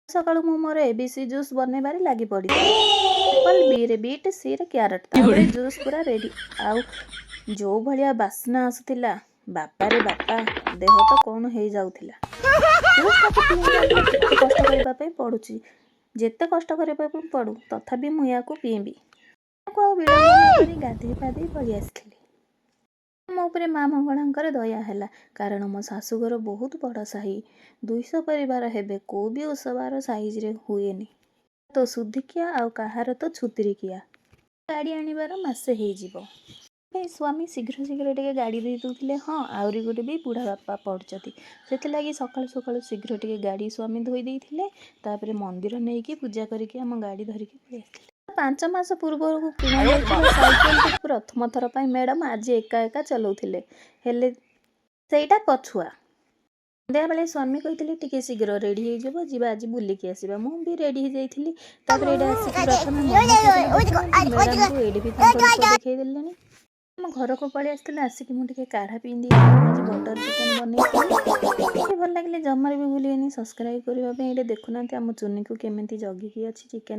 सकाळु मु मोर ABC juice बनैबारे लागी पड़ी एप्पल बी रे बीट सी रे क्यारट तापर जूस पूरा रेडी आउ जो भलिया बास्ना आसुतिला बापा रे बापा देह तो कौन हो जाउथिला। जूस ताको पीइबारे केते कष्ट करिबा पे पडुची जेते कष्ट करिबा पे पडु तथापि मु याको पीबी को विलंब न करी गाधे पाधे पळी आसथिली। मो उपरे माँ मंगलांकर दया हैला कारण मो शाशुघर बहुत बड़ साही 200 परिवार हेबे को भी ओसबार साइज रे हुएनी तो सुधिकिया आउ कहार तो छुतरिकिया गाड़ी आनिबार मासे हे जीवो। स्वामी शीघ्र शीघ्र टे गाड़ी दे दूथिले हाँ आउरी गोटे भी बुढ़ा बापा पड़चती से लगी सकाळु सकाळु शीघ्र टे गाड़ी स्वामी धोई देइथिले तापरे मंदिर नहीं कि पूजा करके हम गाड़ी धरिकी पळी आसथिले। 5 मास पूर्व किणा साइकेल प्रथम थर पाई मैडम आज एका एका चलाउथिले हेले सेटा पछुआ सन्ध्या बेले स्वामी कहिथिले टिके शीघ्र रेडी हे जबो जीवा आज बुलिकी आसीबा मु भी रेडी हे जाइथिली तापरे एडा आसी प्रथम मैडम को एडी भी देखाई देलेनी हम घर को पड़े आसते आसिक मुझे काढ़ा पींदी आज बटर चिकेन बन भल लगे जमार भी भूलेनि सब्सक्राइब करने देखुना आम चुनी को केमी जगिकी अच्छी चिकेन।